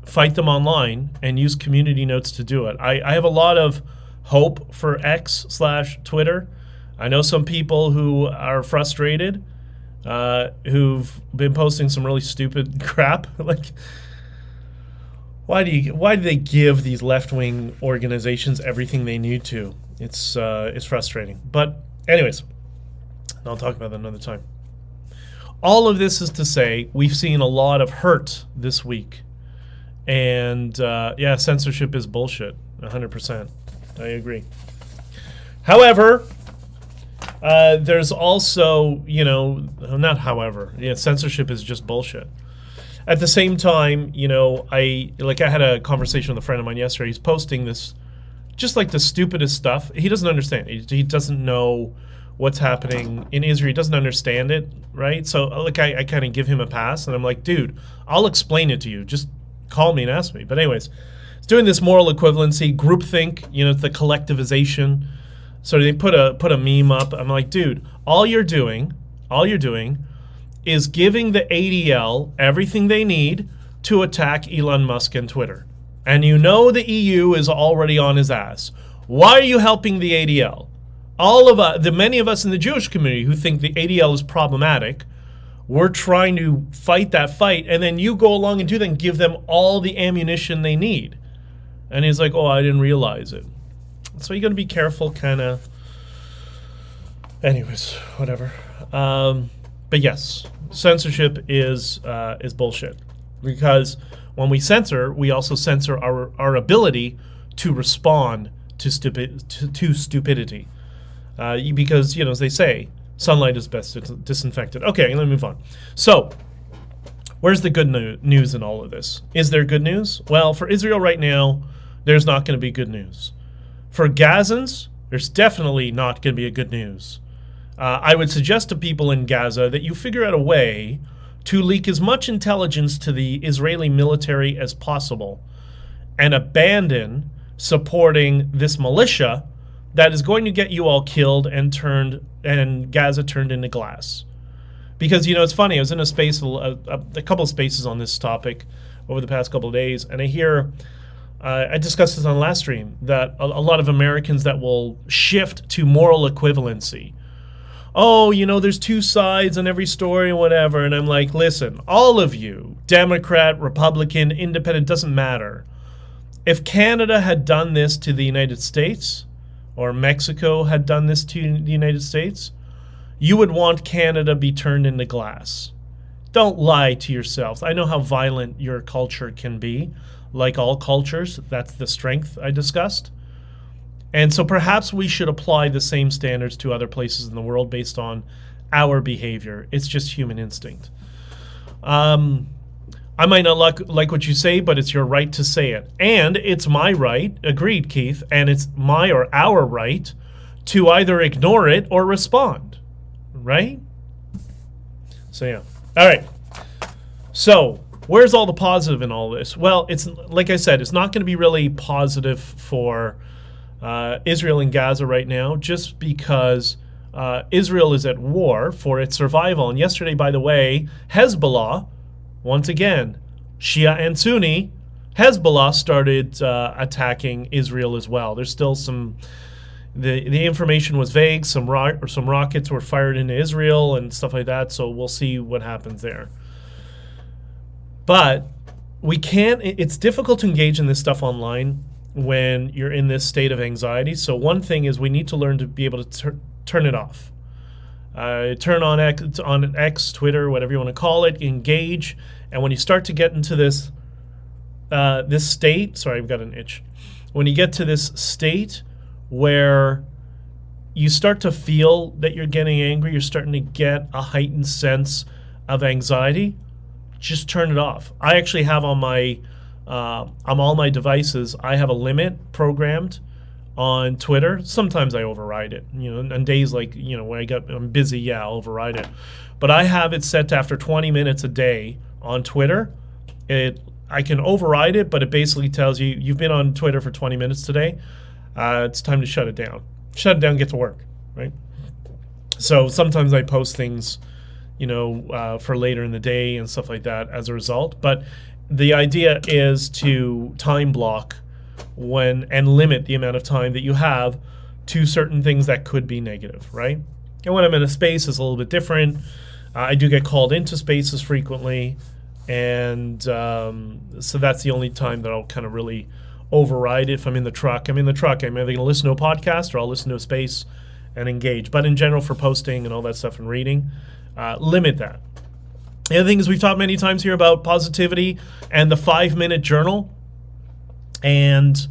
Fight them online and use community notes to do it. I have a lot of hope for X/Twitter. I know some people who are frustrated, who've been posting some really stupid crap. Like, why do they give these left-wing organizations everything they need to? It's frustrating. But anyways, I'll talk about that another time. All of this is to say, we've seen a lot of hurt this week. And censorship is bullshit, 100%. I agree. However, there's also, censorship is just bullshit. At the same time, I had a conversation with a friend of mine yesterday. He's posting this, just like the stupidest stuff. He doesn't understand. He doesn't know what's happening in Israel. He doesn't understand it, right? So, I kind of give him a pass, and I'm like, dude, I'll explain it to you. Just call me and ask me. But anyways, it's doing this moral equivalency, groupthink, it's the collectivization. So they put a meme up. I'm like, dude, all you're doing is giving the ADL everything they need to attack Elon Musk and Twitter. And you know the EU is already on his ass. Why are you helping the ADL? All of us, the many of us in the Jewish community who think the ADL is problematic, we're trying to fight that fight, and then you go along and do that and give them all the ammunition they need. And he's like, oh, I didn't realize it. So you got to be careful, kind of. Anyways, whatever. But yes, censorship is bullshit, because when we censor, we also censor our ability to respond to stupidity. Because, as they say, sunlight is best disinfected. Okay, let me move on. So, where's the good news in all of this? Is there good news? Well, for Israel right now, there's not going to be good news. For Gazans, there's definitely not going to be a good news. I would suggest to people in Gaza that you figure out a way to leak as much intelligence to the Israeli military as possible and abandon supporting this militia that is going to get you all killed and Gaza turned into glass. Because, it's funny, I was in a space, a couple of spaces on this topic over the past couple of days, and I hear, I discussed this on last stream, that a lot of Americans that will shift to moral equivalency. Oh, there's two sides on every story and whatever, and I'm like, listen, all of you, Democrat, Republican, Independent, doesn't matter. If Canada had done this to the United States, or Mexico had done this to the United States, you would want Canada be turned into glass. Don't lie to yourselves. I know how violent your culture can be. Like all cultures, that's the strength I discussed. And so perhaps we should apply the same standards to other places in the world based on our behavior. It's just human instinct. I might not like what you say, but it's your right to say it. And it's my right, agreed, Keith, and it's my or our right to either ignore it or respond, right? So, yeah. All right. So, where's all the positive in all this? Well, it's like I said, it's not going to be really positive for Israel and Gaza right now, just because Israel is at war for its survival. And yesterday, by the way, Hezbollah, once again, Shia and Sunni, Hezbollah started attacking Israel as well. There's still some, the information was vague. Some rockets were fired into Israel and stuff like that. So we'll see what happens there. But we can't. It's difficult to engage in this stuff online when you're in this state of anxiety. So one thing is we need to learn to be able to turn it off. Turn on X, Twitter, whatever you want to call it, engage. And when you start to get into this state, sorry, I've got an itch. When you get to this state where you start to feel that you're getting angry, you're starting to get a heightened sense of anxiety, just turn it off. I actually have on all my devices, I have a limit programmed on Twitter. Sometimes I override it, on days like, when I'm busy, yeah, I'll override it. But I have it set to after 20 minutes a day on Twitter. I can override it, but it basically tells you, you've been on Twitter for 20 minutes today. It's time to shut it down. Shut it down, get to work, right? So sometimes I post things, for later in the day and stuff like that as a result. But the idea is to time block and limit the amount of time that you have to certain things that could be negative, right? And when I'm in a space, it's a little bit different. I do get called into spaces frequently, and so that's the only time that I'll kind of really override it. If I'm in the truck, I'm either going to listen to a podcast or I'll listen to a space and engage. But in general, for posting and all that stuff and reading, limit that. The other thing is, we've talked many times here about positivity and the 5-minute journal, and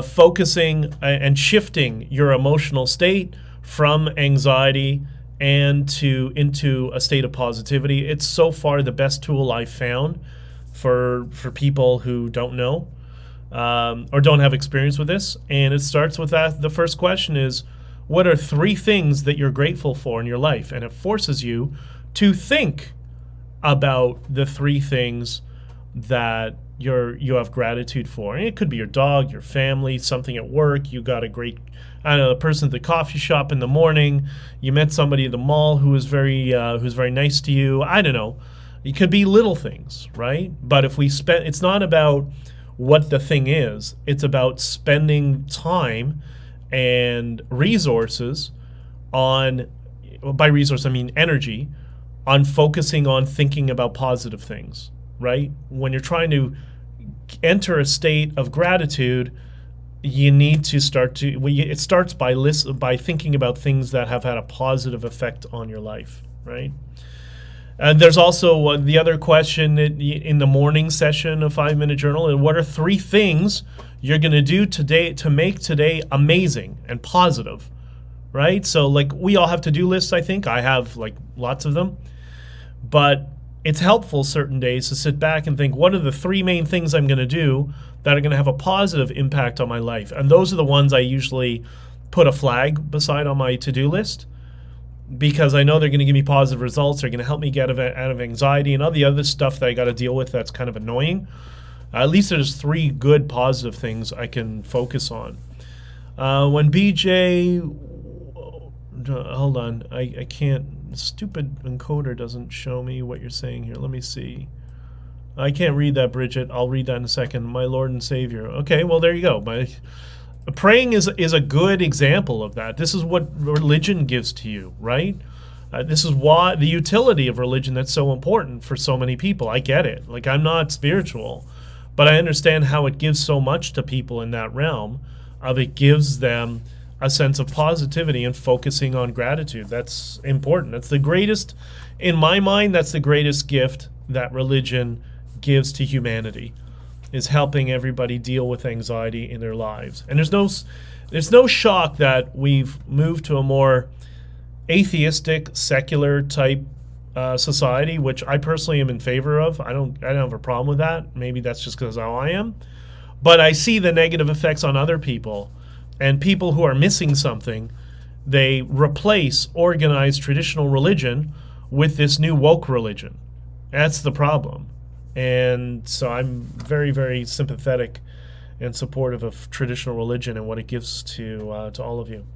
focusing and shifting your emotional state from anxiety into a state of positivity. It's so far the best tool I've found for people who don't know or don't have experience with this. And it starts with that. The first question is, what are 3 things that you're grateful for in your life? And it forces you to think about the 3 things that you have gratitude for. And it could be your dog, your family, something at work. You got a great, I don't know, the person at the coffee shop in the morning. You met somebody at the mall who's very nice to you. I don't know. It could be little things, right? But if we spend, it's not about what the thing is. It's about spending time and resources on, by resource I mean energy, on focusing on thinking about positive things, right? When you're trying to enter a state of gratitude, you need to it starts by thinking about things that have had a positive effect on your life, right? And there's also the other question in the morning session of 5 Minute Journal. And what are 3 things you're going to do today to make today amazing and positive, right? So like we all have to-do lists, I think. I have like lots of them. But it's helpful certain days to sit back and think, what are the 3 main things I'm going to do that are going to have a positive impact on my life? And those are the ones I usually put a flag beside on my to-do list, because I know they're going to give me positive results. They're going to help me get out of anxiety and all the other stuff that I got to deal with that's kind of annoying. At least there's 3 good positive things I can focus on. When BJ, hold on, I can't, stupid encoder doesn't show me what you're saying here. Let me see. I can't read that, Bridget. I'll read that in a second. My Lord and Savior. Okay, well, there you go. Praying is a good example of that. This is what religion gives to you, right? This is why the utility of religion that's so important for so many people. I get it. Like, I'm not spiritual, but I understand how it gives so much to people in that realm of it gives them a sense of positivity and focusing on gratitude. That's important. That's the greatest, in my mind, that's the greatest gift that religion gives to humanity, is helping everybody deal with anxiety in their lives. And there's no shock that we've moved to a more atheistic, secular type society, which I personally am in favor of. I don't have a problem with that. Maybe that's just because how I am. But I see the negative effects on other people, and people who are missing something, they replace organized traditional religion with this new woke religion. That's the problem. And so I'm very, very sympathetic and supportive of traditional religion and what it gives to all of you.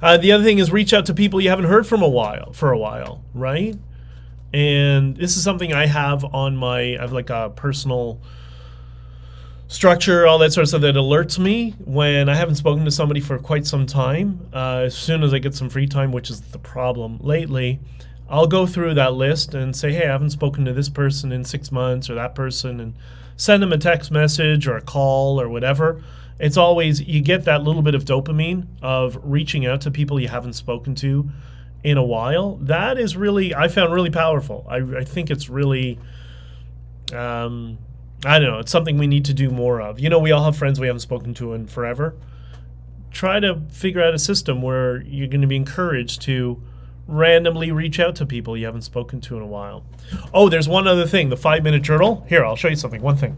The other thing is reach out to people you haven't heard from for a while, right? And this is something I have I have like a personal structure, all that sort of stuff that alerts me when I haven't spoken to somebody for quite some time. As soon as I get some free time, which is the problem lately, I'll go through that list and say, hey, I haven't spoken to this person in 6 months or that person, and send them a text message or a call or whatever. It's always, you get that little bit of dopamine of reaching out to people you haven't spoken to in a while. That is really, I found really powerful. I think it's really, I don't know, it's something we need to do more of. You know, we all have friends we haven't spoken to in forever. Try to figure out a system where you're going to be encouraged to randomly reach out to people you haven't spoken to in a while. Oh, there's one other thing, the 5 Minute Journal. Here, I'll show you something, one thing.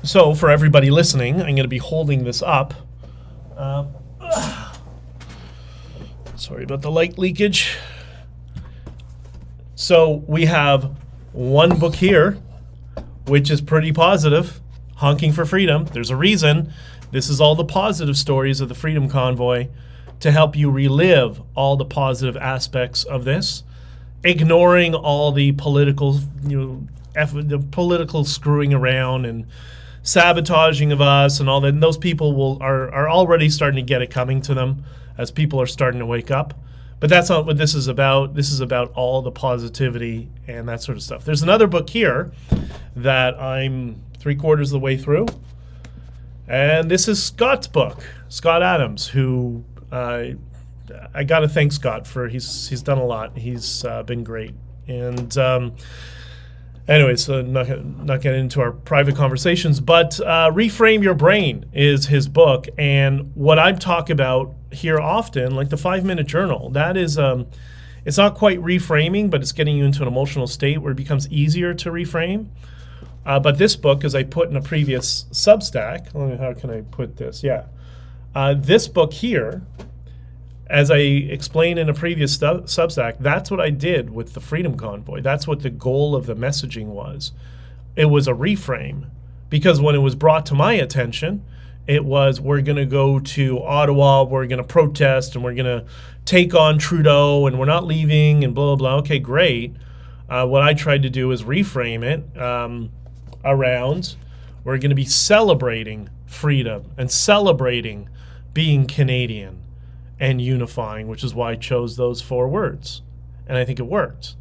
So, for everybody listening, I'm going to be holding this up. Sorry about the light leakage. So, we have one book here, which is pretty positive, Honking for Freedom. There's a reason. This is all the positive stories of the Freedom Convoy to help you relive all the positive aspects of this, ignoring all the political, the political screwing around and sabotaging of us and all that. And those people are already starting to get it coming to them as people are starting to wake up. But that's not what this is about. This is about all the positivity and that sort of stuff. There's another book here that I'm 3/4 of the way through. And this is Scott's book, Scott Adams, who I got to thank Scott for, he's done a lot. He's been great. And anyways, not getting into our private conversations, but Reframe Your Brain is his book. And what I talk about here often, like the 5 Minute Journal, that is, it's not quite reframing, but it's getting you into an emotional state where it becomes easier to reframe. But this book, as I put in a previous Substack, how can I put this? Yeah. This book here, as I explained in a previous Substack, that's what I did with the Freedom Convoy. That's what the goal of the messaging was. It was a reframe, because when it was brought to my attention, it was, we're going to go to Ottawa, we're going to protest, and we're going to take on Trudeau, and we're not leaving, and blah, blah, blah. Okay, great. What I tried to do is reframe it around, we're going to be celebrating freedom and celebrating being Canadian and unifying, which is why I chose those 4 words. And I think it worked.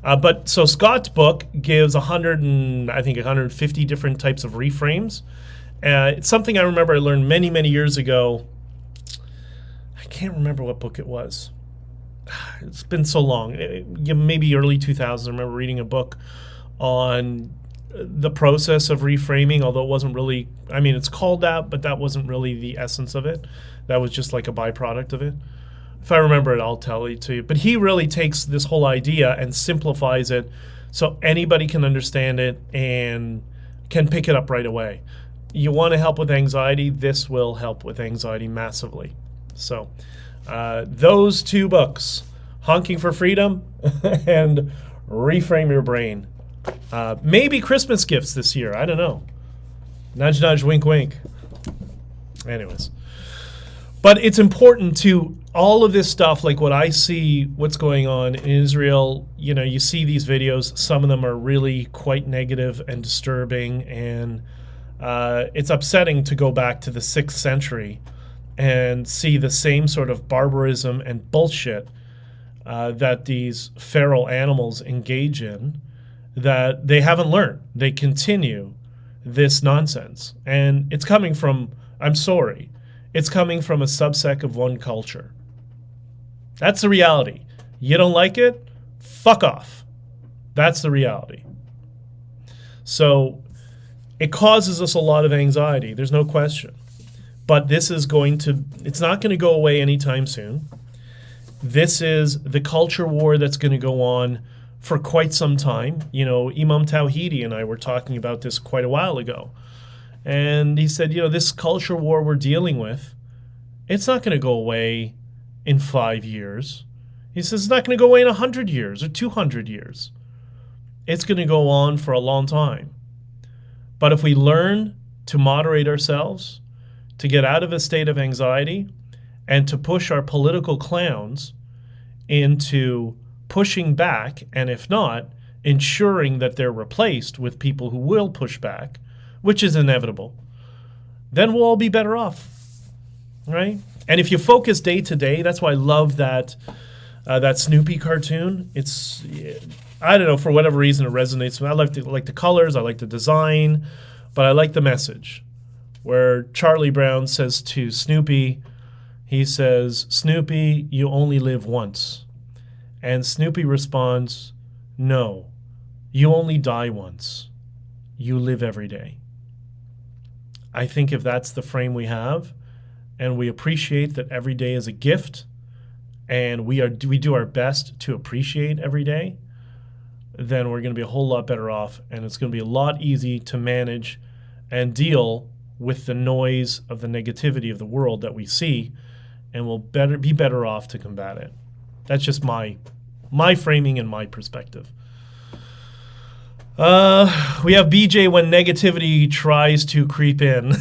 But so Scott's book gives 150 different types of reframes. It's something I remember I learned many, many years ago. I can't remember what book it was. It's been so long. Maybe early 2000s. I remember reading a book on the process of reframing, although it wasn't really, I mean, it's called that, but that wasn't really the essence of it. That was just like a byproduct of it. If I remember it, I'll tell it to you. But he really takes this whole idea and simplifies it so anybody can understand it and can pick it up right away. You want to help with anxiety, this will help with anxiety massively. So those 2 books, Honking for Freedom and Reframe Your Brain. Maybe Christmas gifts this year. I don't know. Nudge, nudge, wink, wink. Anyways. But it's important to all of this stuff, like what I see, what's going on in Israel. You know, you see these videos. Some of them are really quite negative and disturbing. And it's upsetting to go back to the 6th century and see the same sort of barbarism and bullshit that these feral animals engage in, that they haven't learned. They continue this nonsense. And it's coming from, I'm sorry, it's coming from a subsect of one culture. That's the reality. You don't like it? Fuck off. That's the reality. So it causes us a lot of anxiety. There's no question. But this is it's not going to go away anytime soon. This is the culture war that's going to go on for quite some time. You know, Imam Tawhidi and I were talking about this quite a while ago. And he said, you know, this culture war we're dealing with, it's not going to go away in 5 years. He says it's not going to go away in 100 years or 200 years. It's going to go on for a long time. But if we learn to moderate ourselves, to get out of a state of anxiety, and to push our political clowns into pushing back, and if not, ensuring that they're replaced with people who will push back, which is inevitable, then we'll all be better off, right? And if you focus day to day, that's why I love that Snoopy cartoon. It's, I don't know, for whatever reason it resonates with me. I like the colors, I like the design, but I like the message where Charlie Brown says to Snoopy, he says, "Snoopy, you only live once." And Snoopy responds, "No, you only die once. You live every day." I think if that's the frame we have, and we appreciate that every day is a gift, and we do our best to appreciate every day, then we're going to be a whole lot better off, and it's going to be a lot easier to manage and deal with the noise of the negativity of the world that we see, and we'll be better off to combat it. That's just my framing and my perspective. We have BJ when negativity tries to creep in.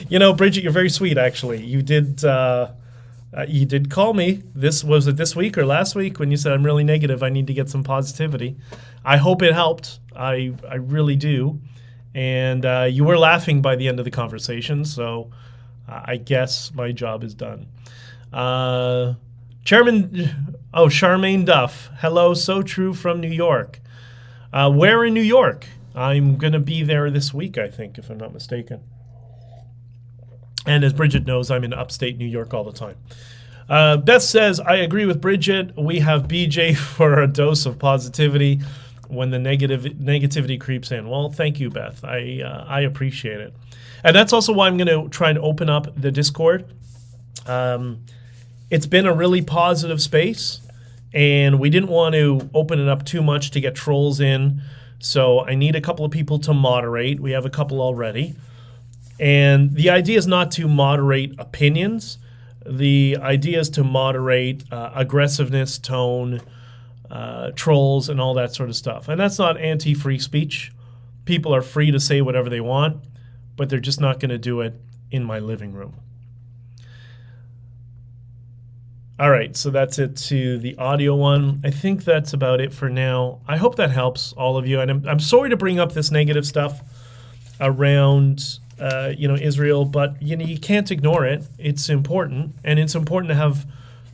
You know, Bridget, you're very sweet, actually. You did call me. Was it this week or last week when you said I'm really negative, I need to get some positivity. I hope it helped. I really do. And you were laughing by the end of the conversation, so I guess my job is done. Charmaine Duff. Hello, so true from New York. Where in New York? I'm going to be there this week, I think, if I'm not mistaken. And as Bridget knows, I'm in upstate New York all the time. Beth says, I agree with Bridget. We have BJ for a dose of positivity when the negativity creeps in. Well, thank you, Beth. I appreciate it. And that's also why I'm going to try and open up the Discord. It's been a really positive space, and we didn't want to open it up too much to get trolls in. So I need a couple of people to moderate. We have a couple already. And the idea is not to moderate opinions. The idea is to moderate aggressiveness, tone, trolls, and all that sort of stuff. And that's not anti-free speech. People are free to say whatever they want, but they're just not going to do it in my living room. All right, so that's it to the audio one. I think that's about it for now. I hope that helps all of you. And I'm sorry to bring up this negative stuff around Israel, but you can't ignore it. It's important, and it's important to have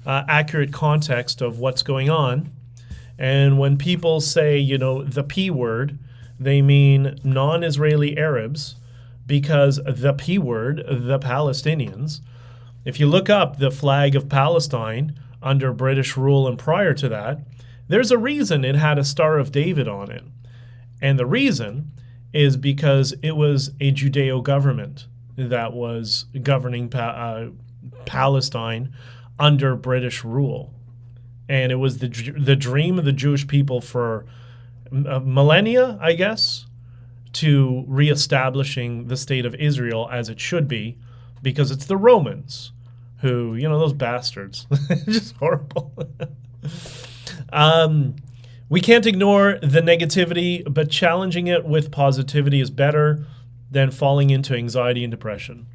accurate context of what's going on. And when people say, the P word, they mean non-Israeli Arabs, because the P word, the Palestinians. If you look up the flag of Palestine under British rule and prior to that, there's a reason it had a Star of David on it. And the reason is because it was a Judeo government that was governing Palestine under British rule. And it was the dream of the Jewish people for millennia, I guess, to reestablishing the state of Israel as it should be, because it's the Romans who, those bastards, just horrible. We can't ignore the negativity, but challenging it with positivity is better than falling into anxiety and depression.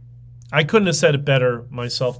I couldn't have said it better myself.